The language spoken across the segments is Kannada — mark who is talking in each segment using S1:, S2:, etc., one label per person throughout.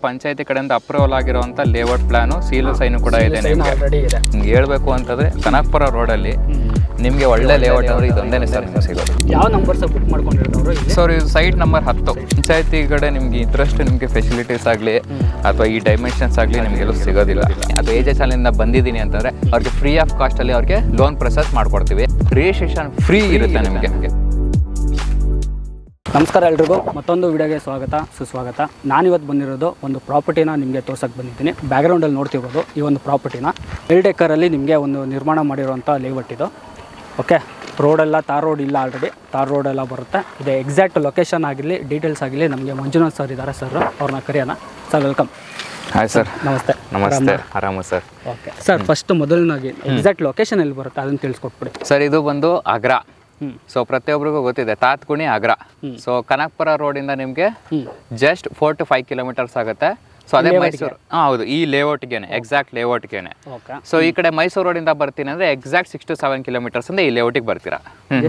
S1: ಪಂಚಾಯತಿ ಕಡೆಯಿಂದ ಅಪ್ರೂವಲ್ ಆಗಿರುವಂತ ಲೇಔಟ್ ಪ್ಲಾನು ಸೀಲು ಸೈನು ಕೂಡ ಇದೆ ನಿಮ್ಗೆ ಹೇಳ್ಬೇಕು ಅಂತಂದ್ರೆ ಕನಕಪುರ ರೋಡಲ್ಲಿ ನಿಮಗೆ ಒಳ್ಳೆ ಲೇಔಟ್ ಅಂದ್ರೆ ಇದೊಂದೇನೆ ಸರ್ ನಿಮ್ಗೆ ಸಿಗೋದು.
S2: ಯಾವ ನಂಬರ್ ಸರ್ ಬುಕ್ ಮಾಡ್ಕೊಂಡಿರೋರು
S1: ಸರ್ ಇದು ಸೈಟ್ ನಂಬರ್ 10 ಪಂಚಾಯತಿ ಕಡೆ ನಿಮ್ಗೆ ಇದ್ರಷ್ಟು ನಿಮಗೆ ಫೆಸಿಲಿಟೀಸ್ ಆಗಲಿ ಅಥವಾ ಈ ಡೈಮೆನ್ಷನ್ಸ್ ಆಗಲಿ ನಿಮಗೆಲ್ಲೂ ಸಿಗೋದಿಲ್ಲ. ಅದು ಏಜೆನ್ಸಿಯಿಂದ ಬಂದಿದ್ದೀನಿ ಅಂತಂದ್ರೆ ಅವ್ರಿಗೆ ಫ್ರೀ ಆಫ್ ಕಾಸ್ಟ್ ಅಲ್ಲಿ ಅವ್ರಿಗೆ ಲೋನ್ ಪ್ರೊಸೆಸ್ ಮಾಡ್ಕೊಡ್ತೀವಿ. ರಿಜಿಸ್ಟ್ರೇಷನ್ ಫ್ರೀ ಇರುತ್ತೆ ನಿಮಗೆ.
S2: ನಮಸ್ಕಾರ ಎಲ್ರಿಗೂ, ಮತ್ತೊಂದು ವಿಡಿಯೋಗೆ ಸ್ವಾಗತ ಸುಸ್ವಾಗತ. ನಾನಿವತ್ತು ಬಂದಿರೋದು ಒಂದು ಪ್ರಾಪರ್ಟಿನ ನಿಮಗೆ ತೋರ್ಸಕ್ಕೆ ಬಂದಿದ್ದೀನಿ. ಬ್ಯಾಕ್ಗ್ರೌಂಡಲ್ಲಿ ನೋಡ್ತಿರ್ಬೋದು ಈ ಒಂದು ಪ್ರಾಪರ್ಟಿನ ಎಲ್ ಡೇಕರಲ್ಲಿ ನಿಮಗೆ ಒಂದು ನಿರ್ಮಾಣ ಮಾಡಿರೋಂಥ ಲೇಔಟ್ ಇದು. ಓಕೆ, ರೋಡೆಲ್ಲ ತಾರ್ ರೋಡ್ ಇಲ್ಲ, ಆಲ್ರೆಡಿ ತಾರ್ ರೋಡೆಲ್ಲ ಬರುತ್ತೆ. ಇದು ಎಕ್ಸಾಕ್ಟ್ ಲೊಕೇಶನ್ ಆಗಿರಲಿ ಡೀಟೇಲ್ಸ್ ಆಗಿರಲಿ ನಮಗೆ ಮಂಜುನಾಥ್ ಸರ್ ಇದ್ದಾರೆ. ಸರ್ ಅವ್ರನ್ನ ಕರೆಯೋಣ. Sir welcome.
S1: Hi sir.
S2: ನಮಸ್ತೆ.
S1: ನಮಸ್ತೆ. ಆರಾಮ ಸರ್.
S2: ಓಕೆ ಸರ್, ಫಸ್ಟ್ ಮೊದಲನಾಗಿ ಎಕ್ಸಾಕ್ಟ್ ಲೊಕೇಶನ್ ಎಲ್ಲಿ ಬರುತ್ತೆ ಅದನ್ನು ತಿಳಿಸ್ಕೊಟ್ಬಿಡಿ
S1: ಸರ್. ಇದು ಬಂದು ಆಗ್ರಾ. ಸೊ ಪ್ರತಿಯೊಬ್ಬರಿಗೂ ಗೊತ್ತಿದೆ ತಾತ್ಕುಣಿ ಆಗ್ರಾ. ಸೊ ಕನಕಪುರ ರೋಡ್ ಇಂದ ನಿಮ್ಗೆ ಜಸ್ಟ್ 4 to 5 ಕಿಲೋಮೀಟರ್ಸ್ ಆಗುತ್ತೆ. ಸೊ ಅದೇ ಮೈಸೂರು. ಹೌದು, ಈ ಲೇಔಟ್ಗೆನೆ ಎಕ್ಸಾಕ್ಟ್ ಲೇಔಟ್ಗೆನೆ. ಸೊ ಈ ಕಡೆ ಮೈಸೂರು ರೋಡ್ ಇಂದ ಬರ್ತೀನಿ ಅಂದ್ರೆ ಎಕ್ಸಾಕ್ಟ್ 6 to 7 ಕಿಲೋಮೀಟರ್ಸ್ ಇಂದ ಈ ಲೇಔಟಿಗೆ ಬರ್ತೀರಾ.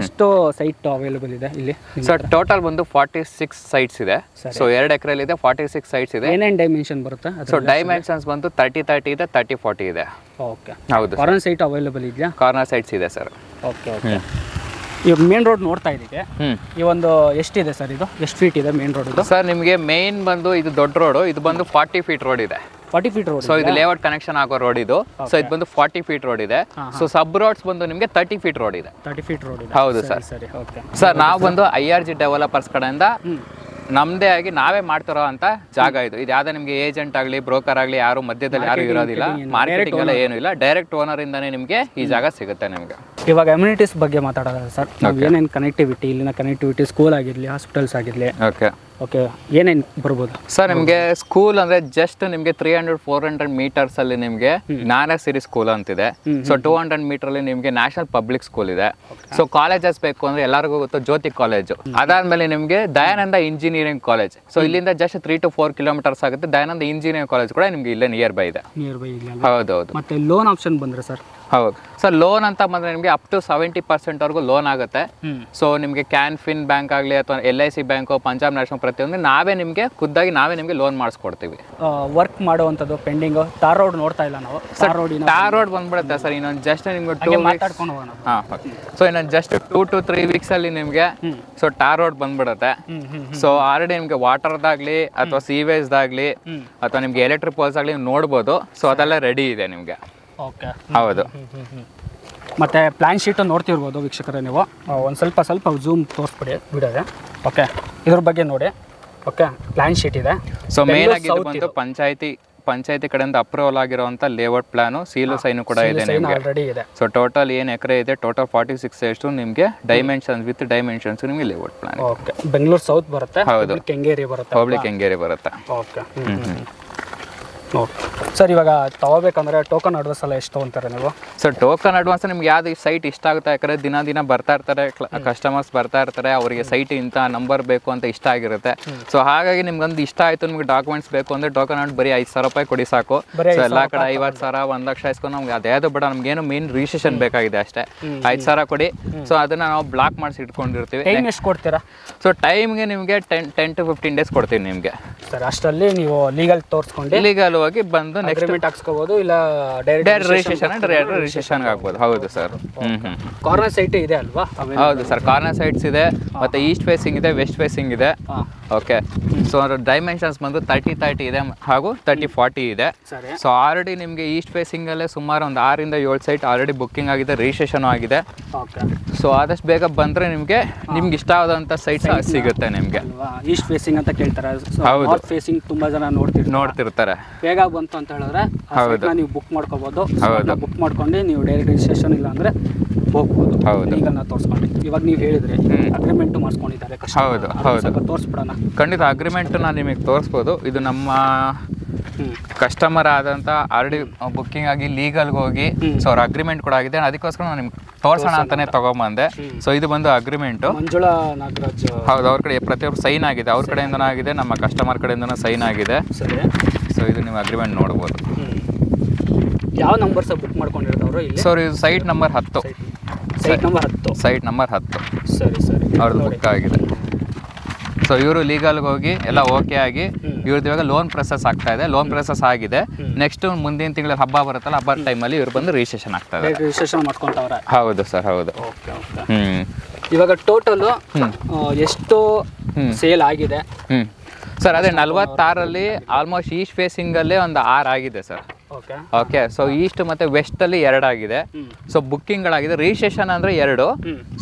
S2: ಎಷ್ಟು ಸೈಟ್ ಅವೈಲೇಬಲ್ ಇದೆ ಇಲ್ಲಿ?
S1: ಸೊ ಟೋಟಲ್ ಬಂದು 46 ಸೈಟ್ಸ್ ಇದೆ. ಸೊ 2 ಎಕರೆಲಿ ಇದೆ, 46 ಸೈಟ್ಸ್ ಇದೆ.
S2: ಏನೇನು ಡೈಮೆನ್ಷನ್ ಬರುತ್ತೆ?
S1: ಸೊ ಡೈಮೆನ್ಷನ್ಸ್ ಬಂದು 30-30 ಇದೆ, 30-40 ಇದೆ.
S2: ಓಕೆ,
S1: ಹೌದು.
S2: ಕಾರ್ನರ್ ಸೈಟ್ ಅವೈಲೇಬಲ್ ಇದೆಯಾ?
S1: ಕಾರ್ನರ್ ಸೈಟ್ಸ್ ಇದೆ ಸರ್.
S2: Okay okay. ಈಗ ಮೇನ್ ರೋಡ್ ನೋಡ್ತಾ ಇದ್ದೀವಿ. ಈ ಒಂದು ಎಷ್ಟಿದೆ ಸರ್, ಇದು ಎಷ್ಟು ಫೀಟ್ ಇದೆ ಮೇನ್ ರೋಡ್? ಇದು
S1: ಸರ್ ನಿಮಗೆ ಮೇನ್ ಬಂದು ಇದು ದೊಡ್ಡ ರೋಡ್, ಇದು ಬಂದು 40 ಫೀಟ್ ರೋಡ್ ಇದೆ.
S2: 40 ಫೀಟ್ ರೋಡ್.
S1: ಸೊ ಇದು ಲೇಔಟ್ ಕನೆಕ್ಷನ್ ಆಗೋ ರೋಡ್ ಇದು. ಸೊ ಇದು ಬಂದು 40 ಫೀಟ್ ರೋಡ್ ಇದೆ. ಸೊ ಸಬ್ ರೋಡ್ಸ್ ಬಂದು ನಿಮಗೆ 30 ಫೀಟ್ ರೋಡ್ ಇದೆ.
S2: 30 ಫೀಟ್ ರೋಡ್ ಇದೆ.
S1: ಹೌದು ಸರ್.
S2: ಸರಿ, ಓಕೆ
S1: ಸರ್. ನಾವು ಬಂದು IRG ಡೆವಲಪರ್ಸ್ ಕಡೆಯಿಂದ ನಮ್ದೇ ಆಗಿ ನಾವೇ ಮಾಡ್ತಿರೋ ಅಂತ ಜಾಗ ಇದು. ಇದು ಯಾವ್ದೇ ನಿಮ್ಗೆ ಏಜೆಂಟ್ ಆಗಲಿ ಬ್ರೋಕರ್ ಆಗಲಿ ಯಾರು ಮಧ್ಯದಲ್ಲಿ ಯಾರು ಇರೋದಿಲ್ಲ, ಮಾರ್ಕೆಟಿಂಗ್ ಎಲ್ಲ ಏನು ಇಲ್ಲ. ಡೈರೆಕ್ಟ್ ಓನರ್ ಇಂದಾನೆ ನಿಮ್ಗೆ ಈ ಜಾಗ ಸಿಗುತ್ತೆ ನಿಮ್ಗೆ.
S2: ಇವಾಗ ಅಮ್ಯುನಿಟೀಸ್ ಬಗ್ಗೆ ಮಾತಾಡೋದು ಸರ್. ಏನೇನು ಕನೆಕ್ಟಿವಿಟಿ, ಇಲ್ಲಿನ ಕನೆಕ್ಟಿವಿಟಿ ಸ್ಕೂಲ್ ಆಗಿರಲಿ ಹಾಸ್ಪಿಟಲ್ಸ್ ಆಗಿರಲಿ, ಓಕೆ ಓಕೆ, ಏನೇನು ಬರ್ಬೋದು
S1: ಸರ್? ನಿಮಗೆ ಸ್ಕೂಲ್ ಅಂದ್ರೆ ಜಸ್ಟ್ ನಿಮಗೆ 300-400 ಮೀಟರ್ಸ್ ಅಲ್ಲಿ ನಿಮಗೆ ಜ್ಞಾನ ಸಿರಿ ಸ್ಕೂಲ್ ಅಂತಿದೆ. ಸೊ 200 ಮೀಟರ್ ಅಲ್ಲಿ ನಿಮಗೆ ನ್ಯಾಷನಲ್ ಪಬ್ಲಿಕ್ ಸ್ಕೂಲ್ ಇದೆ. ಸೊ ಕಾಲೇಜಸ್ ಬೇಕು ಅಂದ್ರೆ ಎಲ್ಲರಿಗೂ ಗೊತ್ತು ಜ್ಯೋತಿ ಕಾಲೇಜು. ಅದಾದ್ಮೇಲೆ ನಿಮಗೆ ದಯಾನಂದ ಇಂಜಿನಿಯರಿಂಗ್ ಕಾಲೇಜ್. ಸೊ ಇಲ್ಲಿಂದ ಜಸ್ಟ್ 3 to 4 ಕಿಲೋಮೀಟರ್ಸ್ ಆಗುತ್ತೆ. ದಯಾನಂದ ಇಂಜಿನಿಯರಿಂಗ್ ಕಾಲೇಜ್ ಕೂಡ ನಿಮ್ಗೆ ಇಲ್ಲೇ ನಿಯರ್ ಬೈ ಇದೆ. ಹೌದೌದು.
S2: ಮತ್ತೆ ಲೋನ್ ಆಪ್ಷನ್ ಬಂದ್ರೆ ಸರ್?
S1: ಹೌದು ಸರ್. ಲೋನ್ ಅಂತ ಬಂದ್ರೆ ನಿಮಗೆ ಅಪ್ ಟು 70% ವರೆಗೂ ಲೋನ್ ಆಗುತ್ತೆ. ಸೊ ನಿಮಗೆ ಕ್ಯಾನ್ಫಿನ್ ಬ್ಯಾಂಕ್ ಆಗಲಿ ಅಥವಾ LIC ಬ್ಯಾಂಕು, ಪಂಜಾಬ್ ನ್ಯಾಷನಲ್, ಪ್ರತಿಯೊಂದು ನಾವೇ ನಿಮಗೆ ಖುದ್ದಾಗಿ ನಾವೇ ನಿಮಗೆ ಲೋನ್ ಮಾಡಿಸ್ಕೊಡ್ತೀವಿ.
S2: ವರ್ಕ್ ಮಾಡುವಂಥದ್ದು ಪೆಂಡಿಂಗ್ ತಾರ್ ರೋಡ್ ನೋಡ್ತಾ ಇಲ್ಲ ನಾವು.
S1: ತಾರ್ ರೋಡ್ ಬಂದ್ಬಿಡುತ್ತೆ ಸರ್. ಇನ್ನೊಂದು ಜಸ್ಟ್ ನಿಮ್ಗೆ 2
S2: ಮಾತಾಡ್ಕೊಂಡು ಹೋಗೋಣ.
S1: ಸೊ ಇನ್ನೊಂದು ಜಸ್ಟ್ 2 to 3 ವೀಕ್ಸ್ ಅಲ್ಲಿ ನಿಮಗೆ ಸೊ ಟಾರ್ ರೋಡ್ ಬಂದ್ಬಿಡುತ್ತೆ. ಸೊ ಆಲ್ರೆಡಿ ನಿಮ್ಗೆ ವಾಟರ್ದಾಗ್ಲಿ ಅಥವಾ ಸೀವೇಜ್ದಾಗ್ಲಿ ಅಥವಾ ನಿಮ್ಗೆ ಎಲೆಕ್ಟ್ರಿಕ್ ಪೋಲ್ಸ್ ಆಗಲಿ ನೋಡ್ಬೋದು. ಸೊ ಅದೆಲ್ಲ ರೆಡಿ ಇದೆ ನಿಮಗೆ.
S2: ಓಕೆ,
S1: ಹೌದು.
S2: ಮತ್ತು ಪ್ಲ್ಯಾನ್ ಶೀಟ್ ನೋಡ್ತಿರ್ಬೋದು ವೀಕ್ಷಕರೇ ನೀವು. ಒಂದು ಸ್ವಲ್ಪ ಝೂಮ್ ತೋರಿಸ್ಬಿಡಿ ವಿಡಿಯೋಗೆ. ಓಕೆ, ಇದ್ರ ಬಗ್ಗೆ ನೋಡಿ. ಓಕೆ, ಪ್ಲ್ಯಾನ್ ಶೀಟ್ ಇದೆ.
S1: ಸೊ ಮೇನ್ ಆಗಿ ಇದು ಬಂದು ಪಂಚಾಯತಿ ಕಡೆಯಿಂದ ಅಪ್ರೂವಲ್ ಆಗಿರುವಂತ ಲೇಔಟ್ ಪ್ಲಾನು ಸೀಲು ಸೈನು ಕೂಡ ಇದೆ ನಿಮಗೆ. ಸೊ ಟೋಟಲ್ ಏನು ಎಕರೆ ಇದೆ, ಟೋಟಲ್ 46 ಎಷ್ಟು ನಿಮಗೆ ಡೈಮೆನ್ಷನ್ಸ್ ವಿತ್ ಡೈಮೆನ್ಷನ್ಸ್ ನಿಮಗೆ layout plan.
S2: Okay, Bengaluru south ಬರುತ್ತೆ. ಹೌದು, ಕೆಂಗೇರಿ ಬರುತ್ತೆ.
S1: ಪಬ್ಲಿಕ್ ಕೆಂಗೇರಿ ಬರುತ್ತೆ.
S2: Okay sir. ಇವಾಗ ತಗೋಬೇಕಂದ್ರೆ ಟೋಕನ್ ಅಡ್ವಾನ್ಸ್ ಎಲ್ಲ ಎಷ್ಟು ತೊಗೊಂತಾರೆ ನೀವು?
S1: ಸರ್ ಟೋಕನ್ ಅಡ್ವಾನ್ಸ್ ನಿಮ್ಗೆ ಯಾವ್ದು ಸೈಟ್ ಇಷ್ಟ ಆಗುತ್ತೆ, ಯಾಕಂದರೆ ದಿನ ಬರ್ತಾ ಇರ್ತಾರೆ ಕಸ್ಟಮರ್ಸ್ ಬರ್ತಾ ಇರ್ತಾರೆ, ಅವರಿಗೆ ಸೈಟ್ ಇಂಥ ನಂಬರ್ ಬೇಕು ಅಂತ ಇಷ್ಟ ಆಗಿರುತ್ತೆ. ಸೊ ಹಾಗಾಗಿ ನಿಮ್ಗೊಂದು ಇಷ್ಟ ಆಯಿತು, ನಿಮ್ಗೆ ಡಾಕ್ಯುಮೆಂಟ್ಸ್ ಬೇಕು ಅಂದರೆ ಟೋಕನ್ ಅಡ್ ಬರೀ 5,000 ರೂಪಾಯಿ ಕೊಡಿ ಸಾಕು. ಸೊ ಎಲ್ಲ ಕಡೆ 50,000 1 ಲಕ್ಷ ಇಸ್ಕೊಂಡು ನಮ್ಗೆ ಅದೇದು ಬೇಡ, ನಮ್ಗೇನು ಮೇನ್ ರಿಜಿಸ್ಟ್ರೇಷನ್ ಬೇಕಾಗಿದೆ ಅಷ್ಟೇ. 5,000 ಕೊಡಿ. ಸೊ ಅದನ್ನು ನಾವು ಬ್ಲಾಕ್ ಮಾಡಿಸಿ ಇಟ್ಕೊಂಡಿರ್ತೀವಿ.
S2: ಟೈಮ್ ಎಷ್ಟು ಕೊಡ್ತೀರಾ?
S1: ಸೊ ಟೈಮ್ಗೆ ನಿಮಗೆ 10 to 15 ಡೇಸ್ ಕೊಡ್ತೀನಿ ನಿಮಗೆ.
S2: ಸರ್ ಅಷ್ಟರಲ್ಲಿ ನೀವು ಲೀಗಲ್ ತೋರಿಸ್ಕೊಂಡು
S1: ಲೀಗಲ್ ಹೋಗಿ ಬಂದು ನೆಕ್ಸ್ಟ್
S2: ಹಾಕ್ಸ್ಕೋಬಹುದು, ಇಲ್ಲ
S1: ಡೈರೆಕ್ಟ್ ರಿಜಿಸ್ಟ್ರೇಷನ್ ಆಗ್ಬೋದು. ಹೌದು ಸರ್.
S2: ಕಾರ್ನರ್ ಸೈಟ್ ಇದೆ ಅಲ್ವಾ?
S1: ಹೌದು ಸರ್, ಕಾರ್ನರ್ ಸೈಟ್ಸ್ ಇದೆ, ಮತ್ತೆ ಈಸ್ಟ್ ಫೇಸಿಂಗ್ ಇದೆ, ವೆಸ್ಟ್ ಫೇಸಿಂಗ್ ಇದೆ. ಓಕೆ, ಸೊ ಡೈಮೆನ್ಷನ್ಸ್ ಬಂದು 30-30 ಇದೆ ಹಾಗೂ 30-40 ಇದೆ. ಸೊ ಆಲ್ರೆಡಿ ನಿಮಗೆ ಈಸ್ಟ್ ಫೇಸಿಂಗ್ ಅಲ್ಲೇ ಸುಮಾರು ಒಂದು 6 to 7 ಸೈಟ್ ಆಲ್ರೆಡಿ ಬುಕ್ಕಿಂಗ್ ಆಗಿದೆ, ರಿಜಿಸ್ಟ್ರೇಷನ್ ಆಗಿದೆ. ಸೊ ಆದಷ್ಟು ಬೇಗ ಬಂದ್ರೆ ನಿಮ್ಗೆ ಇಷ್ಟ ಆದಂತ ಸೈಟ್ ಸಿಗುತ್ತೆ ನಿಮ್ಗೆ.
S2: ಈಸ್ಟ್ ಫೇಸಿಂಗ್ ಅಂತ ಕೇಳ್ತಾರೆ. ಹೌದು, ನಾರ್ತ್ ಫೇಸಿಂಗ್ ತುಂಬಾ ಜನ ನೋಡ್ತಿರ್ತಾರೆ. ಬೇಗ ಬಂತು ಅಂತ ಹೇಳಿದ್ರೆ ನೀವು ಬುಕ್ ಮಾಡ್ಕೋಬಹುದು. ಬುಕ್ ಮಾಡ್ಕೊಂಡು ನೀವು ಡೈರೆಕ್ಟ್ ರಿಜಿಸ್ಟ್ರೇಷನ್ ಇಲ್ಲ ಅಂದ್ರೆ ಹೋಗ್ಬೋದು. ಈಗ ನಾವು ತೋರಿಸ್ಕೊಂಡು ಇವಾಗ ನೀವು ಹೇಳಿದ್ರೆ ಅಗ್ರಿಮೆಂಟ್ ಮಾಡಿಸ್ಕೊಂಡಿದ್ದಾರೆ.
S1: ಹೌದು ಹೌದು,
S2: ತೋರಿಸ್ಬಿಡೋಣ.
S1: ಖಂಡಿತ ಅಗ್ರಿಮೆಂಟ್ ನಾನು ನಿಮಗೆ ತೋರಿಸ್ಬೋದು. ಇದು ನಮ್ಮ ಕಸ್ಟಮರ್ ಆದಂತ ಆಲ್ರೆಡಿ ಬುಕ್ಕಿಂಗ್ ಆಗಿ ಲೀಗಲ್ಗೆ ಹೋಗಿ ಸೊ ಅವ್ರ ಅಗ್ರಿಮೆಂಟ್ ಕೂಡ ಆಗಿದೆ. ಅದಕ್ಕೋಸ್ಕರ ನಾನು ನಿಮ್ಗೆ ತೋರ್ಸೋಣ ಅಂತಾನೆ ತಗೊಂಬಂದೆ. ಸೊ ಇದು ಬಂದು ಅಗ್ರಿಮೆಂಟ್.
S2: ಮಂಜುಳಾ ನಾಗರಾಜ್.
S1: ಹೌದು, ಅವ್ರ ಕಡೆ ಪ್ರತಿಯೊಬ್ಬರು ಸೈನ್ ಆಗಿದೆ, ಅವ್ರ ಕಡೆಯಿಂದನೂ ಆಗಿದೆ, ನಮ್ಮ ಕಸ್ಟಮರ್ ಕಡೆಯಿಂದನೂ ಸೈನ್ ಆಗಿದೆ.
S2: ಸರಿ.
S1: ಸೊ ಇದು ನೀವು ಅಗ್ರಿಮೆಂಟ್ ನೋಡ್ಬೋದು.
S2: ಯಾವ ನಂಬರ್ ಸಹ ಬುಕ್ ಮಾಡ್ಕೊಂಡಿರ್ತಾವ್ರು ಇಲ್ಲಿ?
S1: ಸೊ ಇದು site number 10.
S2: Site number 10.
S1: Site number 10.
S2: ಸರಿ ಸರಿ,
S1: ಅವ್ರದ್ದು ಬುಕ್ ಆಗಿದೆ. ಸೊ ಇವರು ಲೀಗಲ್ಗೆ ಹೋಗಿ ಎಲ್ಲ ಓಕೆ ಆಗಿ ಇವ್ರದ್ದು ಇವಾಗ ಲೋನ್ ಪ್ರೊಸೆಸ್ ಆಗ್ತಾ ಇದೆ. ಲೋನ್ ಪ್ರೊಸೆಸ್ ಆಗಿದೆ. ನೆಕ್ಸ್ಟ್ ಮುಂದಿನ ತಿಂಗಳಲ್ಲಿ ಹಬ್ಬ ಬರುತ್ತಲ್ಲ, ಹಬ್ಬದ ಟೈಮಲ್ಲಿ ಇವ್ರು ಬಂದು ರಿಜಿಸ್ಟ್ರೇಷನ್ ಆಗ್ತದೆ.
S2: ರಿಜಿಸ್ಟ್ರೇಷನ್ ಮಾಡ್ಕೊಂತವ್ರೆ.
S1: ಹೌದು ಸರ್, ಹೌದು.
S2: ಇವಾಗ ಟೋಟಲ್ ಎಷ್ಟು ಸೇಲ್ ಆಗಿದೆ?
S1: ಸರ್ ಅದೇ 46ರಲ್ಲಿ ಆಲ್ಮೋಸ್ಟ್ ಈಸ್ಟ್ ಫೇಸಿಂಗಲ್ಲೇ ಒಂದು 6 ಆಗಿದೆ ಸರ್. ಓಕೆ, ಸೊ ಈಸ್ಟ್ ಮತ್ತು ವೆಸ್ಟಲ್ಲಿ 2 ಆಗಿದೆ. ಸೊ ಬುಕ್ಕಿಂಗ್ಗಳಾಗಿದೆ. ರಿಜಿಸ್ಟ್ರೇಷನ್ ಅಂದರೆ 2.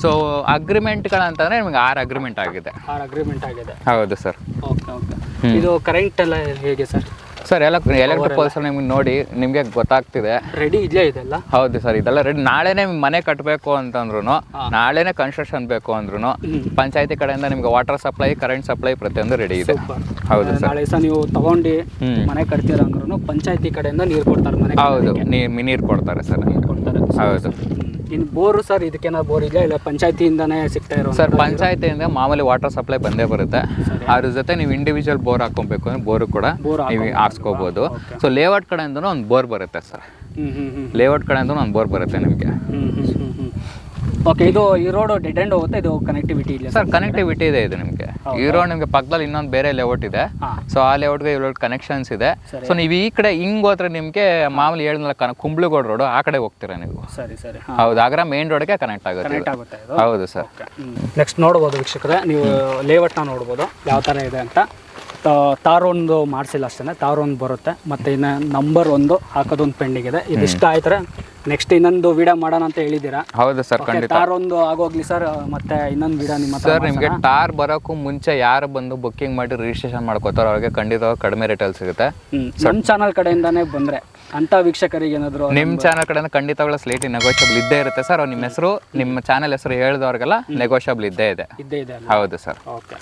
S1: ಸೊ ಅಗ್ರಿಮೆಂಟ್ಗಳಂತಂದರೆ ನಿಮಗೆ 6 ಅಗ್ರಿಮೆಂಟ್ ಆಗಿದೆ.
S2: 6 ಅಗ್ರಿಮೆಂಟ್ ಆಗಿದೆ.
S1: ಹೌದು ಸರ್.
S2: ಇದು ಕರೆಂಟ್ ಎಲ್ಲ ಹೇಗೆ ಸರ್?
S1: ಸರ್ ಎಲೆಕ್ಟ್ರಿಕಲ್ಸ್ ನಿಮ್ಗೆ ನೋಡಿ ನಿಮಗೆ ಗೊತ್ತಾಗ್ತಿದೆ.
S2: ರೆಡಿ ಇದೆಯಾ ಇದೆಲ್ಲ?
S1: ಹೌದು ಸರ್, ಇದೆಲ್ಲ ರೆಡಿ. ನಾಳೆನೇ ಮನೆ ಕಟ್ಟಬೇಕು ಅಂತಂದ್ರು, ನಾಳೆನೇ ಕನ್ಸ್ಟ್ರಕ್ಷನ್ ಬೇಕು ಅಂದ್ರೂ ಪಂಚಾಯತಿ ಕಡೆಯಿಂದ ನಿಮ್ಗೆ ವಾಟರ್ ಸಪ್ಲೈ, ಕರೆಂಟ್ ಸಪ್ಲೈ ಪ್ರತಿಯೊಂದು ರೆಡಿ ಇದೆ. ಹೌದು ಸರ್.
S2: ನಾಳೆ ಸಹ ನೀವು ತಗೊಂಡು ಮನೆ ಕಟ್ತೀರ ಅಂದ್ರೂ ಪಂಚಾಯತಿ ಕಡೆಯಿಂದ ನೀರು ಕೊಡ್ತಾರೆ ಮನೆ.
S1: ಹೌದು, ನೀರು ಕೊಡ್ತಾರೆ ಸರ್. ಹೌದು.
S2: ಇನ್ನು ಬೋರು ಸರ್, ಇದಕ್ಕೇನೋ ಬೋರ್ ಇದೆಯಾ ಇಲ್ಲ ಪಂಚಾಯತಿಯಿಂದನೇ ಸಿಗ್ತಾ ಇರೋ?
S1: ಸರ್ ಪಂಚಾಯತಿಯಿಂದ ಮಾಮೂಲಿ ವಾಟರ್ ಸಪ್ಲೈ ಬಂದೇ ಬರುತ್ತೆ. ಅದ್ರ ಜೊತೆ ನೀವು ಇಂಡಿವಿಜುವಲ್ ಬೋರ್ ಹಾಕೊಬೇಕು ಅಂದ್ರೆ ಬೋರು ಕೂಡ ನೀವು ಹಾಕ್ಸ್ಕೋಬಹುದು. ಸೊ ಲೇಔಟ್ ಕಡೆಯಿಂದನೂ ಒಂದು ಬೋರ್ ಬರುತ್ತೆ ಸರ್. ಲೇಔಟ್ ಕಡೆಯಿಂದ ಒಂದು ಬೋರ್ ಬರುತ್ತೆ ನಿಮಗೆ.
S2: ಓಕೆ, ಇದು ಈ ರೋಡ್ ಡೆಡ್ ಎಂಡ್ ಹೋಗುತ್ತೆ. ಇದು ಕನೆಕ್ಟಿವಿಟಿ ಇಲ್ಲ
S1: ಸರ್? ಕನೆಕ್ಟಿವಿಟಿ ಇದೆ ಇದು ನಿಮಗೆ. ಈ ರೋಡ್ ನಿಮಗೆ ಪಕ್ಕದಲ್ಲಿ ಇನ್ನೊಂದು ಬೇರೆ ಲೇಔಟ್ ಇದೆ. ಸೊ ಆ ಲೇಔಟ್ಗೆ ಈ ರೋಡ್ ಕನೆಕ್ಷನ್ಸ್ ಇದೆ. ಸೊ ನೀವು ಈ ಕಡೆ ಹಿಂಗ್ ಹೋದ್ರೆ ನಿಮಗೆ ಮಾಮೂಲಿ ಹೇಳಿದ್ನಲ್ಲ ಕುಂಬ್ಳಗೋಡ್ ರೋಡ್, ಆ ಕಡೆ ಹೋಗ್ತೀರಾ ನೀವು.
S2: ಸರಿ ಸರಿ.
S1: ಹೌದು, ಆಗ್ರ ಮೇನ್ ರೋಡ್ಗೆ ಕನೆಕ್ಟ್ ಆಗುತ್ತೆ. ಹೌದು ಸರ್.
S2: ನೆಕ್ಸ್ಟ್ ನೋಡ್ಬೋದು ವೀಕ್ಷಕರೇ, ನೀವು ಲೇಔಟ್ನ ನೋಡ್ಬೋದು ಯಾವ ಥರ ಇದೆ ಅಂತ. ತಾರ್ ಒಂದು ಮಾಡಿಸಿಲ್ಲ ಅಷ್ಟೇ, ತಾರ್ ಒಂದು ಬರುತ್ತೆ. ಮತ್ತು ಇನ್ನು ನಂಬರ್ 1 ಹಾಕೋದೊಂದು ಪೆಂಡಿಂಗ್ ಇದೆ. ಇದಿಷ್ಟ ಆಯ್ತಾರೆ ನೆಕ್ಸ್ಟ್ ಇನ್ನೊಂದು ವಿಡಿಯೋ ಮಾಡೋಣ ಅಂತ ಹೇಳಿದ್ದೀರಾ?
S1: ಹೌದು ಸರ್, ಖಂಡಿತ.
S2: ತಾರ್ ಒಂದು ಆಗೋಗ್ಲಿ ಸರ್, ಮತ್ತೆ ಇನ್ನೊಂದು ವಿಡಿಯೋ ನಿಮ್ಮ
S1: ಸರ್. ನಿಮಗೆ ಟಾರ್ ಬರೋಕ್ಕೂ ಮುಂಚೆ ಯಾರು ಬಂದು ಬುಕ್ಕಿಂಗ್ ಮಾಡಿ ರಿಜಿಸ್ಟ್ರೇಷನ್ ಮಾಡ್ಕೋತಾರೋ ಅವ್ರಿಗೆ ಖಂಡಿತವಾಗಿ ಕಡಿಮೆ ರೇಟಲ್ಲಿ ಸಿಗುತ್ತೆ.
S2: ನಮ್ಮ ಚಾನಲ್ ಕಡೆಯಿಂದಾನೇ ಬಂದರೆ ಅಂತ ವೀಕ್ಷಕರಿಗೆ ಏನಾದರೂ
S1: ನಿಮ್ಮ ಚಾನಲ್ ಕಡೆಯಿಂದ ಖಂಡಿತವಾಗ್ಲೂ ಸ್ಲೇಟಿ ನೆಗೋಷಿಯಬಲ್ ಇದ್ದೇ ಇರುತ್ತೆ ಸರ್. ನಿಮ್ಮ ಹೆಸರು, ನಿಮ್ಮ ಚಾನಲ್ ಹೆಸರು ಹೇಳಿದವ್ರಿಗೆಲ್ಲ ನೆಗೋಷಿಯಬಲ್ ಇದ್ದೇ ಇದೆ. ಹೌದು ಸರ್.
S2: ಓಕೆ.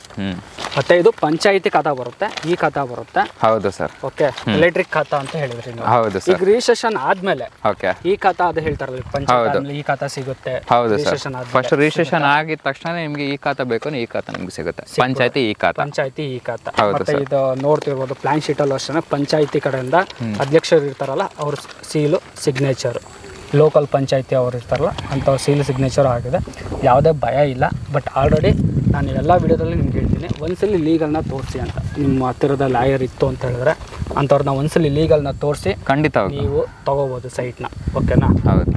S2: ಮತ್ತೆ ಇದು ಪಂಚಾಯಿತಿ ಖಾತಾ ಬರುತ್ತೆ, ಈ ಖಾತಾ ಬರುತ್ತೆ.
S1: ಹೌದು ಸರ್.
S2: ಓಕೆ, ಎಲೆಕ್ಟ್ರಿಕ್ ಖಾತಾ ಅಂತ ಹೇಳಿದ್ರಿ.
S1: ಹೌದು ಸರ್.
S2: ಈಗ ರಿಜಿಸ್ಟ್ರೇಷನ್ ಆದ್ಮೇಲೆ
S1: ಓಕೆ
S2: ಈ ಖಾತಾ ಅದು ಹೇಳ್ತಾರಲ್ಲ, ಪಂಚಾಯತ್ ಈ ಖಾತಾ ಸಿಗುತ್ತೆ.
S1: ಹೌದು ಸರ್. ಫಸ್ಟ್ ರಿಜಿಸ್ಟ್ರೇಷನ್ ಆಗಿದ ತಕ್ಷಣ ನಿಮಗೆ ಈ ಖಾತಾ ಬೇಕು, ಈ ಖಾತಾ ನಿಮ್ಗೆ ಸಿಗುತ್ತೆ. ಪಂಚಾಯತಿ ಈ ಖಾತಾ. ಮತ್ತೆ ಇದು ನೋಡ್ತಿರ್ಬೋದು ಪ್ಲಾನ್ ಶೀಟ್ ಅಲ್ಲಿ ಅಷ್ಟೇ ಪಂಚಾಯತಿ ಕಡೆಯಿಂದ ಅಧ್ಯಕ್ಷರು ಇರ್ತಾರಲ್ಲ ಅವ್ರ ಸೀಲು, ಸಿಗ್ನೇಚರ್, ಲೋಕಲ್ ಪಂಚಾಯತಿ ಅವ್ರು ಇರ್ತಾರಲ್ಲ ಅಂಥವ್ರ ಸೀಲು, ಸಿಗ್ನೇಚರ್ ಆಗಿದೆ. ಯಾವುದೇ ಭಯ ಇಲ್ಲ. ಬಟ್ ಆಲ್ರೆಡಿ ನಾನು ಎಲ್ಲ ವಿಡಿಯೋದಲ್ಲಿ ನಿಮ್ಗೆ ಹೇಳ್ತೀನಿ, ಒಂದ್ಸಲಿ ಲೀಗಲ್ನ ತೋರಿಸಿ ಅಂತ. ನಿಮ್ಮ ಹತ್ತಿರದ ಲಾಯರ್ ಇತ್ತು ಅಂತ ಹೇಳಿದ್ರೆ ಅಂಥವ್ರನ್ನ ಒಂದ್ಸಲಿ ಲೀಗಲ್ನ ತೋರಿಸಿ ಖಂಡಿತ ನೀವು ತಗೋಬೋದು ಸೈಟ್ನ. ಓಕೆನಾ? ಹೌದು.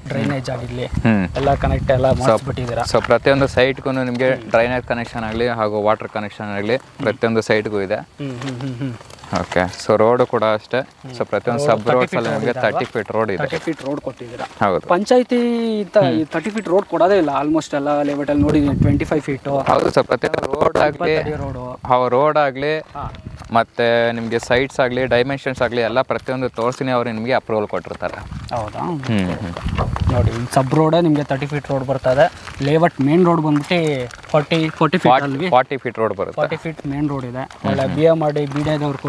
S1: ಡ್ರೈನೇಜ್ ಆಗಿರಲಿ ಎಲ್ಲ ಕನೆಕ್ಟ್ ಎಲ್ಲ ಮಾಡಿಸ್ಬಿಟ್ಟಿದ್ದೀರಾ. ಸೊ ಪ್ರತಿಯೊಂದು ಸೈಟ್ಗೂ ನಿಮಗೆ ಡ್ರೈನೇಜ್ ಕನೆಕ್ಷನ್ ಆಗಲಿ ಹಾಗೂ ವಾಟರ್ ಕನೆಕ್ಷನ್ ಆಗಲಿ ಪ್ರತಿಯೊಂದು ಸೈಟ್ಗೂ ಇದೆ. ಓಕೆ. ಸೊ ರೋಡ್ ಕೂಡ ಅಷ್ಟೇ. ಸೊ ಪ್ರತಿಯೊಂದು ಸಬ್ ರೋಡ್ಸ್ ಅಲ್ಲಿ ನಿಮಗೆ 30 ಫೀಟ್ ರೋಡ್ ಇದೆ.
S2: 30 ಫೀಟ್ ರೋಡ್ ಕೊಟ್ಟಿದ್ದೀರಾ?
S1: ಹೌದು.
S2: ಪಂಚಾಯತಿ 30 ಫೀಟ್ ರೋಡ್ ಕೊಡೋದೇ ಇಲ್ಲ ಆಲ್ಮೋಸ್ಟ್ ಎಲ್ಲ ಲೇಔಟ್ ಅಲ್ಲಿ ನೋಡಿ 25 ಫೀಟ್.
S1: ಹೌದು ಸರ್. ಪ್ರತಿಯೊಂದು ರೋಡ್ ಆಗಲಿ ಮತ್ತೆ ನಿಮಗೆ ಸೈಟ್ಸ್ ಆಗಲಿ ಡೈಮೆನ್ಷನ್ಸ್ ಆಗಲಿ ಎಲ್ಲ ಪ್ರತಿಯೊಂದು ತೋರಿಸಿನೇ ಅವರು ನಿಮಗೆ ಅಪ್ರೂವಲ್ ಕೊಟ್ಟಿರ್ತಾರೆ.
S2: ಹೌದಾ? ನೋಡಿ ಸಬ್ ರೋಡೇ ನಿಮಗೆ 30 ಫೀಟ್ ರೋಡ್ ಬರ್ತದೆ. ಲೇಔಟ್ ಮೇನ್ ರೋಡ್ ಬಂದ್ಬಿಟ್ಟು 40 ಫೀಟ್
S1: ರೋಡ್ ಬರುತ್ತೆ.
S2: 40 ಫೀಟ್ ಮೇನ್ ರೋಡ್ ಇದೆ. ಒಳ್ಳೆ BMRD BDದವ್ರು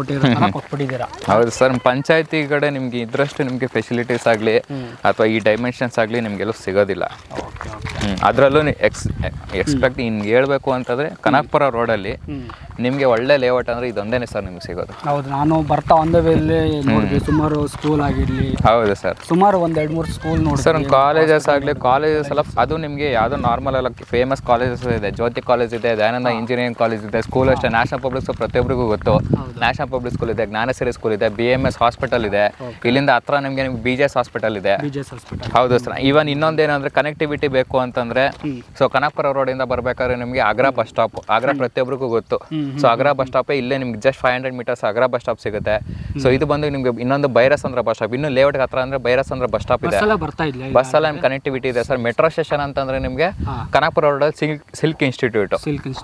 S2: ಕೊಟ್ಬಿಟ್ಟಿದ್ದೀರಾ.
S1: ಹೌದು ಸರ್. ಪಂಚಾಯತಿ ಕಡೆ ನಿಮ್ಗೆ ಇದ್ರಷ್ಟು ನಿಮಗೆ ಫೆಸಿಲಿಟೀಸ್ ಆಗಲಿ ಅಥವಾ ಈ ಡೈಮೆನ್ಷನ್ಸ್ ಆಗಲಿ ನಿಮಗೆಲ್ಲೂ ಸಿಗೋದಿಲ್ಲ. ಅದರಲ್ಲೂ ಎಕ್ಸ್ಪೆಕ್ಟ್ ಹಿಂಗೆ ಹೇಳ್ಬೇಕು ಅಂತಂದರೆ ಕನಕಪುರ ರೋಡಲ್ಲಿ ನಿಮಗೆ ಒಳ್ಳೆ ಲೇಔಟ್ ಅಂದರೆ ಇದೊಂದೇನೆ ಸರ್ ನಿಮ್ಗೆ ಸಿಗೋದು.
S2: ಹೌದು. ನಾನು ಬರ್ತಾ ಆನ್ ದ ವೇಲಿ ನೋಡಿದ್ವಿ ಸುಮಾರು ಸ್ಕೂಲ್ ಆಗಿರಲಿ.
S1: ಹೌದು ಸರ್.
S2: ಸುಮಾರು 1-2-3 ಸ್ಕೂಲ್ ನೋಡಿ
S1: ಸರ್. ಕಾಲೇಜಸ್ ಆಗಲಿ, ಕಾಲೇಜಸ್ ಎಲ್ಲ ಅದು ನಿಮಗೆ ಯಾವುದೋ ನಾರ್ಮಲ್ ಅಲ್ಲ, ಫೇಮಸ್ ಕಾಲೇಜಸ್ ಇದೆ. ಜ್ಯೋತಿ ಕಾಲೇಜ್ ಇದೆ, ದಯಾನಂದ ಇಂಜಿನಿಯರಿಂಗ್ ಕಾಲೇಜ್ ಇದೆ, ಸ್ಕೂಲ್ ಅಷ್ಟೇ. ನ್ಯಾಷನಲ್ ಪಬ್ಲಿಕ್ ಸ್ಕೂಲ್ ಪ್ರತಿಯೊಬ್ಬರಿಗೂ ಗೊತ್ತು. ನ್ಯಾಷನಲ್ ಪಬ್ಲಿಕ್ ಸ್ಕೂಲ್ ಇದೆ, ಜ್ಞಾನಸಿರಿ ಸ್ಕೂಲ್ ಇದೆ, BMS ಹಾಸ್ಪಿಟಲ್ ಇದೆ. ಇಲ್ಲಿಂದ ಹತ್ರ ನಿಮಗೆ BJS ಹಾಸ್ಪಿಟಲ್ ಇದೆ. ಹೌದು ಸರ್. ಈವನ್ ಇನ್ನೊಂದೇನಂದ್ರೆ ಕನೆಕ್ಟಿವಿಟಿ ಬೇಕು ಅಂತಂದ್ರೆ ಸೊ ಕನಕಪುರ ರೋಡಿಂದ ಬರ್ಬೇಕಾದ್ರೆ ನಿಮಗೆ ಆಗ್ರಾ ಬಸ್ ಸ್ಟಾಪ್, ಆಗ್ರಾ ಪ್ರತಿಯೊಬ್ಬರಿಗೂ ಗೊತ್ತು. ಸೊ ಆಗ್ರಾ ಬಸ್ ಸ್ಟಾಪ್ ಇಲ್ಲೇ ನಿಮ್ಗೆ just 500 metres Agara bus stop ಸಿಗುತ್ತೆ. ಸೊ ಇದು ಬಂದು ನಿಮ್ಗೆ ಇನ್ನೊಂದು ಬೈರಸಂದ್ರ ಬಸ್ ಸ್ಟಾಪ್, ಇನ್ನು ಲೇಔಟ್ ಹತ್ರ ಅಂದ್ರೆ ಬೈರಸಂದ್ರ ಬಸ್ ಸ್ಟಾಪ್ ಇದೆ. ಬಸ್ ಎಲ್ಲ ಕನೆಕ್ಟಿವಿಟಿ ಇದೆ ಸರ್. ಮೆಟ್ರೋ ಸ್ಟೇಷನ್ ಅಂತಂದ್ರೆ ನಿಮಗೆ ಕನಕಪುರ ರೋಡಲ್ಲಿ ಸಿಲ್ಕ್ ಇನ್ಸ್ಟಿಟ್ಯೂಟ್.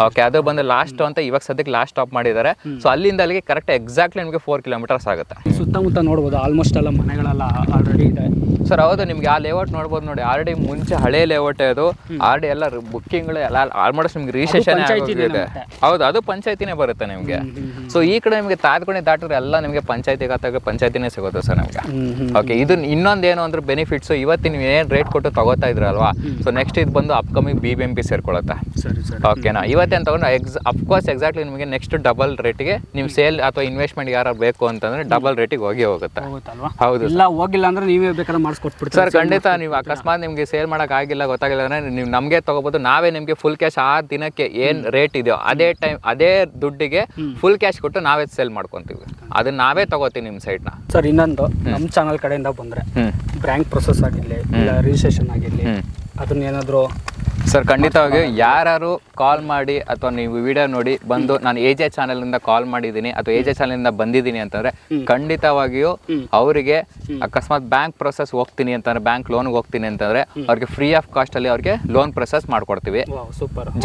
S1: ಓಕೆ. ಅದು ಬಂದು ಲಾಸ್ಟ್ ಅಂತ ಇವಾಗ ಸದ್ಯಕ್ಕೆ ಲಾಸ್ಟ್ ಸ್ಟಾಪ್ ಮಾಡಿದ್ದಾರೆ. ಸೊ ಅಲ್ಲಿಂದ ಅಲ್ಲಿಗೆ ಕರೆಕ್ಟ್ ಎಕ್ಸಾಕ್ಟ್ಲಿ ನಿಮಗೆ 4 ಕಿಲೋಮೀಟರ್ಸ್ ಆಗುತ್ತೆ.
S2: ಸುತ್ತಮುತ್ತ ನೋಡ್ಬೋದು ಆಲ್ಮೋಸ್ಟ್ ಎಲ್ಲ ಮನೆಗಳೆಲ್ಲ ಆಲ್ರೆಡಿ ಇದೆ
S1: ಸರ್. ಹೌದು. ನಿಮ್ಗೆ ಆ ಲೇಔಟ್ ನೋಡ್ಬೋದು ನೋಡಿ. ಆಲ್ರೆಡಿ ಮುಂಚೆ ಹಳೆ ಲೇಔಟ್ ಅದು. ಆಲ್ರೆಡಿ ಎಲ್ಲ ಬುಕ್ಕಿಂಗ್ಗಳು ಎಲ್ಲ ಆಲ್ಮೋಸ್ಟ್ ನಿಮ್ಗೆ ರಿಜಿಸ್ಟ್ರೇಷನ್ ಆಗಿದೆ. ಹೌದು. ಅದು ಪಂಚಾಯತಿನೇ ಬರುತ್ತೆ ನಿಮಗೆ. ಸೊ ಈ ಕಡೆ ನಿಮಗೆ ತಾತ್ಕೊಣಿ ದಾಟಿದ್ರೆ ಎಲ್ಲ ನಿಮಗೆ ಪಂಚಾಯತಿ ಖಾತೆಗೆ ಪಂಚಾಯತಿನೇ ಸಿಗುತ್ತೆ ಸರ್ ನಮಗೆ. ಓಕೆ, ಇದು ಇನ್ನೊಂದೇನು ಅಂದ್ರೆ ಬೆನಿಫಿಟ್ಸು, ಇವತ್ತು ನೀವು ಏನು ರೇಟ್ ಕೊಟ್ಟು ತಗೋತಾ ಇದ್ರಲ್ವಾ, ಸೊ ನೆಕ್ಸ್ಟ್ ಇದು ಬಂದು ಅಪ್ಕಮಿಂಗ್ BBMP ಸೇರ್ಕೊಳ್ಳುತ್ತೆ. ಓಕೆನಾ, ಇವತ್ತೇನು ತಗೊಂಡು ಅಫ್ಕೋರ್ಸ್ ಎಕ್ಸಾಕ್ಟ್ಲಿ ನಿಮಗೆ ನೆಕ್ಸ್ಟ್ ಡಬಲ್ ರೇಟಿಗೆ ನೀವು ಸೇಲ್ ಅಥವಾ ಇನ್ವೆಸ್ಟ್ಮೆಂಟ್ ಯಾರು ಬೇಕು ಅಂತಂದ್ರೆ ಡಬಲ್ ರೇಟಿಗೆ ಹೋಗುತ್ತೆ. ಹೌದು
S2: ಇಲ್ಲ, ಹೋಗಿಲ್ಲ ಅಂದ್ರೆ ನೀವೇ ಬೇಕಾದ್ರೆ ಮಾಡಿಸ್ಕೊಟ್ಬಿಡ್ತೀವಿ
S1: ಸರ್. ಖಂಡಿತ, ನೀವು ಅಕಸ್ಮಾತ್ ನಿಮಗೆ ಸೇಲ್ ಮಾಡಕ್ ಆಗಿಲ್ಲ, ಗೊತ್ತಾಗಿಲ್ಲ ಅಂದ್ರೆ ನೀವು ನಮಗೆ ತಗೋಬಹುದು. ನಾವೇ ನಿಮಗೆ ಫುಲ್ ಕ್ಯಾಶ್ ಆ ದಿನಕ್ಕೆ ಏನ್ ರೇಟ್ ಇದೆಯೋ ಅದೇ ದುಡ್ಡಿಗೆ ಫುಲ್ ಕ್ಯಾಶ್ ಕೊಟ್ಟು ನಾವೇ ಸೇಲ್ ಮಾಡ್ಕೊಂತೀವಿ. ಅದನ್ನ ನಾವೇ ತಗೋತೀವಿ ನಿಮ್ಮ ಸೈಟ್ನ.
S2: ಸರ್ ಇನ್ನೊಂದು ನಮ್ಮ ಚಾನಲ್ ಕಡೆಯಿಂದ ಬಂದ್ರೆ ಬ್ಯಾಂಕ್ ಪ್ರೊಸೆಸ್ ಆಗಿರ್ಲಿ ಇಲ್ಲ ರಿಜಿಸ್ಟ್ರೇಷನ್ ಆಗಿರ್ಲಿ ಅದನ್ನ ಏನಾದ್ರು
S1: ಸರ್ ಖಂಡಿತವಾಗಿ ಯಾರು ಕಾಲ್ ಮಾಡಿ ಅಥವಾ ನೀವು ವಿಡಿಯೋ ನೋಡಿ ಬಂದು ನಾನು AJ ಚಾನಲಿಂದ ಕಾಲ್ ಮಾಡಿದ್ದೀನಿ ಅಥವಾ AJ ಚಾನಲಿಂದ ಬಂದಿದ್ದೀನಿ ಅಂತಂದ್ರೆ ಖಂಡಿತವಾಗಿಯೂ ಅವರಿಗೆ ಅಕಸ್ಮಾತ್ ಬ್ಯಾಂಕ್ ಪ್ರೊಸೆಸ್ ಹೋಗ್ತೀನಿ ಅಂತಂದ್ರೆ, ಬ್ಯಾಂಕ್ ಲೋನ್ಗೆ ಹೋಗ್ತೀನಿ ಅಂತಂದ್ರೆ ಅವ್ರಿಗೆ ಫ್ರೀ ಆಫ್ ಕಾಸ್ಟ್ ಅಲ್ಲಿ ಅವ್ರಿಗೆ ಲೋನ್ ಪ್ರೊಸೆಸ್ ಮಾಡ್ಕೊಡ್ತೀವಿ.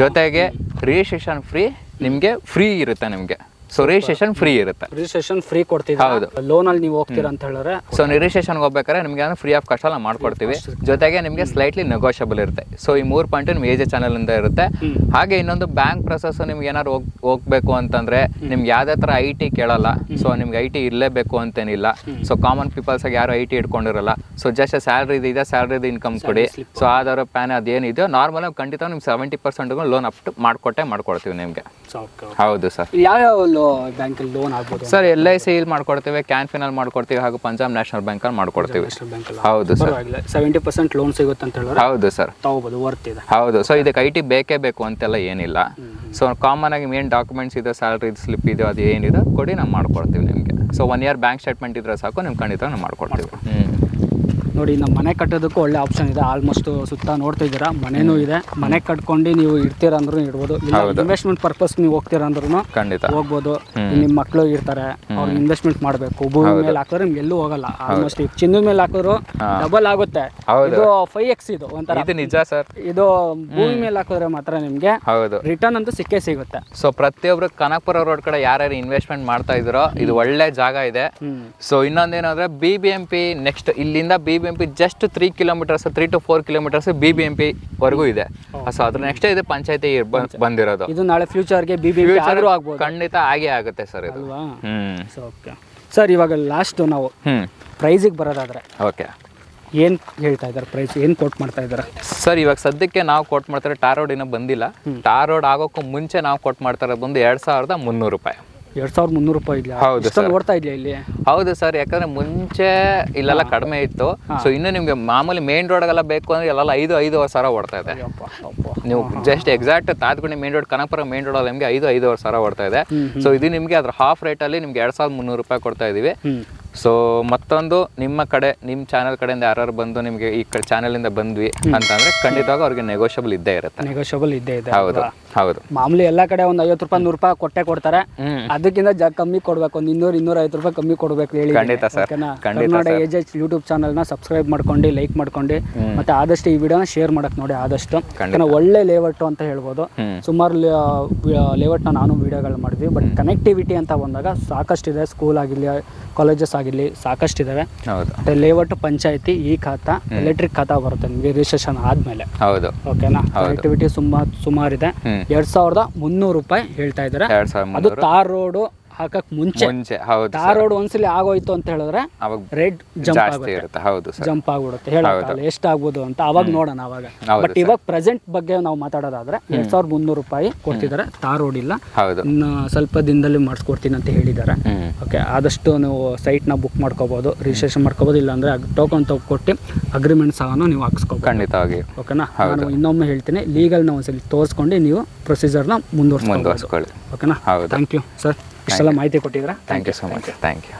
S1: ಜೊತೆಗೆ ರಿಜಿಸ್ಟ್ರೇಷನ್ ಫ್ರೀ ನಿಮಗೆ ಫ್ರೀ ಇರುತ್ತೆ ನಿಮಗೆ. ಸೊ ರಿಜಿಸ್ಟ್ರೇಷನ್ ಫ್ರೀ ಇರುತ್ತೆ.
S2: ರಿಜಿಸ್ಟ್ರೇಷನ್ ಫ್ರೀ ಕೊಡ್ತೀವಿ. ಹೌದು, ಲೋನ್ ಅಲ್ಲಿ ನೀವು ಹೋಗ್ತೀರಾ ಅಂತ ಹೇಳಿದ್ರೆ
S1: ಸೊ ರಿಜಿಸ್ಟ್ರೇಷನ್ ಹೋಗ್ಬೇಕಾದ್ರೆ ನಿಮಗೆ ಫ್ರೀ ಆಫ್ ಕಾಸ್ಟ್ ಅಲ್ಲಿ ಮಾಡ್ಕೊಡ್ತೀವಿ. ಜೊತೆಗೆ ನಿಮಗೆ ಸ್ಲೈಟ್ಲಿ ನೆಗೋಷಿಯಬಲ್ ಇರುತ್ತೆ. ಸೊ ಈ 3 ಪಾಯಿಂಟ್ ನಿಮ್ಗೆ AJ ಚಾನಲ್ ಇಂದ ಇರುತ್ತೆ. ಹಾಗೆ ಇನ್ನೊಂದು ಬ್ಯಾಂಕ್ ಪ್ರೊಸೆಸ್ ನಿಮ್ಗೆ ಏನಾದ್ರು ಹೋಗ್ಬೇಕು ಅಂತಂದ್ರೆ ನಿಮ್ಗೆ ಯಾವ್ದೇ ತರ IT ಕೇಳಲ್ಲ. ಸೊ ನಿಮ್ಗೆ IT ಇರಲೇಬೇಕು ಅಂತೇನಿಲ್ಲ. ಸೊ ಕಾಮನ್ ಪೀಪಲ್ಸ್ ಆಗಿ ಯಾರು IT ಇಟ್ಕೊಂಡಿರಲ್ಲ. ಸೊ ಜಸ್ಟ್ ಸ್ಯಾಲ್ರಿ ಇದೆ, ಸ್ಯಾಲ್ರಿದು ಇನ್ಕಮ್ ಕೊಡಿ. ಸೊ ಆಧಾರ ಪ್ಯಾನ್ ಅದೇನಿದೆಯೋ ನಾರ್ಮಲ್ ಖಂಡಿತ ನಿಮ್ಗೆ 70% ಲೋನ್ ಅಪ್ ಮಾಡ್ಕೊಡ್ತೀವಿ ನಿಮ್ಗೆ. ಹೌದು ಸರ್.
S2: ಯಾವ ಬ್ಯಾಂಕಲ್ಲಿ ಲೋನ್ ಆಗ್ಬೋದು
S1: ಸರ್? LIC ಮಾಡ್ಕೊಡ್ತೀವಿ, ಕ್ಯಾನ್ಫಿನ್ ಅಲ್ಲಿ ಮಾಡ್ಕೊಡ್ತೀವಿ, ಹಾಗೂ ಪಂಜಾಬ್ ನ್ಯಾಷನಲ್ ಬ್ಯಾಂಕ್ ಅಲ್ಲಿ ಮಾಡ್ಕೊಡ್ತೀವಿ. ಹೌದು ಸರ್.
S2: 70% ಲೋನ್ ಸಿಗುತ್ತೆ ಅಂತ ಹೇಳಿದ್ರೆ
S1: ಹೌದು ಸರ್,
S2: ತಗೋಬಹುದು, ವರ್ತ್ ಇದೆ.
S1: ಹೌದು. ಸೊ ಇದಕ್ಕೆ IT ಬೇಕೇ ಬೇಕು ಅಂತೆಲ್ಲ ಏನಿಲ್ಲ. ಸೊ ಕಾಮನ್ ಆಗಿ ಏನು ಡಾಕ್ಯುಮೆಂಟ್ಸ್ ಇದೆ, ಸ್ಯಾಲ್ರಿ ಸ್ಲಿಪ್ ಇದೆ, ಅದು ಏನಿದೆ ಕೊಡಿ, ನಾವು ಮಾಡ್ಕೊಡ್ತೀವಿ ನಿಮಗೆ. ಸೊ 1 year ಬ್ಯಾಂಕ್ ಸ್ಟೇಟ್ಮೆಂಟ್ ಇದ್ರೆ ಸಾಕು, ನಿಮ್ಗೆ ಖಂಡಿತ ನಾವು ಮಾಡ್ಕೊಡ್ತೀವಿ.
S2: ನೋಡಿ, ನಮ್ಮ ಮನೆ ಕಟ್ಟೋದಕ್ಕೂ ಒಳ್ಳೆ ಆಪ್ಷನ್ ಇದೆ. ಆಲ್ಮೋಸ್ಟ್ ಸುತ್ತ ನೋಡ್ತಾ ಇದ್ದೀರಾ, ಮನೆನೂ ಇದೆ. ಮನೆ ಕಟ್ಕೊಂಡು ನೀವು ಇಡ್ತೀರಾ ಅಂದ್ರೂ ಇಡ್ಬೋದು, ಇಲ್ಲ ಇನ್ವೆಸ್ಟ್ಮೆಂಟ್ ಪರ್ಪಸ್ ನೀವು ಹೋಗ್ತೀರಾ ಅಂದ್ರೂ ಖಂಡಿತ ಹೋಗ್ಬೋದು. ನಿಮ್ಮ ಮಕ್ಕಳು ಇರ್ತಾರೆ, ಅವ್ರಿಗೆ ಇನ್ವೆಸ್ಟ್ಮೆಂಟ್ ಮಾಡಬೇಕು, ಭೂಮಿ ಮೇಲೆ ಹಾಕಿದ್ರೆ ನಿಮ್ಗೆ ಎಲ್ಲೂ ಹೋಗಲ್ಲ. ಆಲ್ಮೋಸ್ಟ್ ಈಗ ಚಿನ್ನದ ಮೇಲೆ ಹಾಕಿದ್ರು ಡಬಲ್ ಆಗುತ್ತೆ. ಇದು 5x ಇದು ಒಂಥರ.
S1: ಇದು ನಿಜ ಸರ್.
S2: ಇದು ಭೂಮಿ ಮೇಲೆ ಹಾಕಿದ್ರೆ ಮಾತ್ರ ನಿಮ್ಗೆ ರಿಟರ್ನ್ ಅಂತೂ ಸಿಕ್ಕೇ ಸಿಗುತ್ತೆ.
S1: ಸೊ ಪ್ರತಿಯೊಬ್ರು ಕನಕಪುರ ರೋಡ್ ಕಡೆ ಯಾರ್ಯಾರು ಇನ್ವೆಸ್ಟ್ಮೆಂಟ್ ಮಾಡ್ತಾ ಇದ್ರೋ ಇದು ಒಳ್ಳೆ ಜಾಗ ಇದೆ. ಸೊ ಇನ್ನೊಂದೇನಂದ್ರೆ BBMP ನೆಕ್ಸ್ಟ್ ಇಲ್ಲಿಂದ BBMP just 3 kilometres 3 to 4 kilometres BBMP ವರೆಗೂ ಇದೆ. ಸೊ ಅದ್ರ ನೆಕ್ಸ್ಟ್ ಇದೆ ಪಂಚಾಯತಿ ಬಂದಿರೋದು.
S2: ಇದು ನಾಳೆ ಫ್ಯೂಚರ್ಗೆ BBMP ಆದ್ರೂ ಆಗ್ಬೋದು.
S1: ಖಂಡಿತ ಆಗೇ ಆಗುತ್ತೆ ಸರ್ ಇದು.
S2: ಸರ್ ಇವಾಗ ಲಾಸ್ಟ್ ನಾವು ಪ್ರೈಸಿಗೆ ಬರೋದಾದ್ರೆ
S1: ಓಕೆ,
S2: ಏನು ಹೇಳ್ತಾ ಇದ್ದಾರೆ ಪ್ರೈಸ್, ಏನು ಕೋಟ್ ಮಾಡ್ತಾ ಇದ್ದಾರೆ
S1: ಸರ್? ಇವಾಗ ಸದ್ಯಕ್ಕೆ ನಾವು ಕೋಟ್ ಮಾಡ್ತಾರೆ, ಟಾರ್ ರೋಡ್ ಇನ್ನೂ ಬಂದಿಲ್ಲ. ಟಾರ್ ರೋಡ್ ಆಗೋಕ್ಕೂ ಮುಂಚೆ ನಾವು ಕೋಟ್ ಮಾಡ್ತಾ ಇರೋದು ಬಂದು 2300 ರೂಪಾಯಿ.
S2: 2300 ರೂಪಾಯಿ ಇದೆಯಾ?
S1: ಹೌದು ಸರ್,
S2: ಓಡ್ತಾ ಇದೆಯಾ ಇಲ್ಲಿ?
S1: ಹೌದು ಸರ್, ಯಾಕಂದ್ರೆ ಮುಂಚೆ ಇಲ್ಲೆಲ್ಲ ಕಡಿಮೆ ಇತ್ತು. ಸೊ ಇನ್ನು ನಿಮ್ಗೆ ಮಾಮೂಲಿ ಮೇನ್ ರೋಡ್ಗೆಲ್ಲ ಬೇಕು ಅಂದ್ರೆ ಎಲ್ಲ 5,000 ಸಾವಿರ ಓಡ್ತಾ ಇದೆ. ನೀವು just exact Tataguni main road, Kanakapura main road ಅಲ್ಲಿ ನಿಮಗೆ 5,000 ಸಾವಿರ ಓಡ್ತಾ ಇದೆ. ಸೊ ಇದು ನಿಮಗೆ ಅದ್ರ ಹಾಫ್ ರೇಟ್ ಅಲ್ಲಿ ನಿಮ್ಗೆ 2300 ರೂಪಾಯಿ ಕೊಡ್ತಾ ಇದೀವಿ. ಸೊ ಮತ್ತೊಂದು ನಿಮ್ಮ ಚಾನಲ್ ಕಡೆಯಿಂದ ಯಾರು ಬಂದು ನಿಮಗೆ ಈ ಚಾನಲ್ ಇಂದ ಬಂದ್ವಿ ಅಂತಂದ್ರೆ ಖಂಡಿತವಾಗಿ ಅವ್ರಿಗೆ ನೆಗೋಷಿಯಬಲ್ ಇದ್ದೇ ಇರುತ್ತೆ.
S2: ನೆಗೋಷಿಯಬಲ್ ಇದ್ದೇ ಇದೆ.
S1: ಹೌದು ಹೌದು.
S2: ಮಾಮೂಲಿ ಎಲ್ಲಾ ಕಡೆ ಒಂದು 50 ರೂಪಾಯಿ 100 ರೂಪಾಯಿ ಕೊಟ್ಟೆ ಕೊಡ್ತಾರೆ. ಅದಕ್ಕಿಂತ ಕಮ್ಮಿ ಕೊಡ್ಬೇಕು, ಒಂದು 200-250 ರೂಪಾಯಿ ಕಮ್ಮಿ ಕೊಡ್ಬೇಕು ಹೇಳಿ.
S1: ಖಂಡಿತ sir.
S2: Kannada AJ YouTube channel ನ ಸಬ್ಸ್ಕ್ರೈಬ್ ಮಾಡ್ಕೊಂಡು ಲೈಕ್ ಮಾಡ್ಕೊಂಡು ಮತ್ತೆ ಆದಷ್ಟು ಈ ವಿಡಿಯೋನ ಶೇರ್ ಮಾಡಕ್ ನೋಡಿ ಆದಷ್ಟು. ಒಳ್ಳೆ ಲೇಔಟ್ ಅಂತ ಹೇಳ್ಬೋದು. ಸುಮಾರು ಲೇಔಟ್ ನಾನು ವಿಡಿಯೋಗಳು ಮಾಡಿದ್ವಿ. ಬಟ್ ಕನೆಕ್ಟಿವಿಟಿ ಅಂತ ಬಂದಾಗ ಸಾಕಷ್ಟಿದೆ. ಸ್ಕೂಲ್ ಆಗಿರ್ಲಿ, ಕಾಲೇಜಸ್ ಆಗಿರ್ಲಿ ಸಾಕಷ್ಟಿದಾವೆ. ಮತ್ತೆ ಲೇಔಟ್, ಪಂಚಾಯತಿ, ಈ ಖಾತಾ, ಎಲೆಕ್ಟ್ರಿಕ್ ಖಾತಾ ಬರುತ್ತೆ ನಿಮಗೆ ರಿಜಿಸ್ಟ್ರೇಷನ್ ಆದ್ಮೇಲೆ.
S1: ಹೌದು,
S2: ಓಕೆನಾ? ಕನೆಕ್ಟಿವಿಟಿ ಸುಮಾರಿದೆ. 2300 ರೂಪಾಯಿ ಹೇಳ್ತಾ ಇದ್ದಾರೆ. ಅದು ತಾರ್ ರೋಡ್ ಹಾಕಕ್ ಮುಂಚೆ. ತಾರ್ ರೋಡ್ ಒಂದ್ಸಲಿ ಆಗೋಯ್ತು ಅಂತ ಹೇಳಿದ್ರೆ ರೇಟ್ ಜಂಪ್ ಆಗ್ಬಿಡುತ್ತೆ. ಹೇಳಕ್ಕಾಗಲ್ಲ ಎಷ್ಟು ಆಗ್ಬೋದು ಅಂತ, ಅವಾಗ ನೋಡೋಣ ಅವಾಗ. ಬಟ್ ಇವಾಗ ಪ್ರೆಸೆಂಟ್ ಬಗ್ಗೆ ನಾವು ಮಾತಾಡೋದಾದ್ರೆ 2300 ರೂಪಾಯಿ ಕೊಡ್ತಿದ್ದಾರೆ. ತಾರ್ ರೋಡ್ ಇಲ್ಲ, ಇನ್ನು ಸ್ವಲ್ಪ ದಿನದಲ್ಲಿ ಮಾಡಿಸ್ಕೊಡ್ತೀನಿ ಅಂತ ಹೇಳಿದ್ದಾರೆ. ಓಕೆ, ಆದಷ್ಟು ನೀವು ಸೈಟ್ ನ ಬುಕ್ ಮಾಡ್ಕೋಬಹುದು, ರಿಜಿಸ್ಟ್ರೇಷನ್ ಮಾಡ್ಕೋಬಹುದು. ಇಲ್ಲ ಅಂದ್ರೆ ಟೋಕನ್ ಕೊಟ್ಟು ಅಗ್ರಿಮೆಂಟ್ ಸಹ ನೀವು ಹಾಕ್ಸ್ಕೋಬಹುದು.
S1: ಖಂಡಿತವಾಗಿ.
S2: ಓಕೆನಾ? ನಾನು ಇನ್ನೊಮ್ಮೆ ಹೇಳ್ತೀನಿ, ಲೀಗಲ್ ನ ಒಂದ್ಸಲಿ ತೋರಿಸ್ಕೊಂಡು ನೀವು ಪ್ರೊಸೀಜರ್ ನ ಮುಂದುವರಿಸ್ಕೊಳ್ಳಿ. ಓಕೆನಾ? ಥ್ಯಾಂಕ್ ಯು ಸರ್, ಇಷ್ಟೆಲ್ಲ ಮಾಹಿತಿ ಕೊಟ್ಟಿದ್ದೀರಾ.
S1: Thank you so much. Thank you.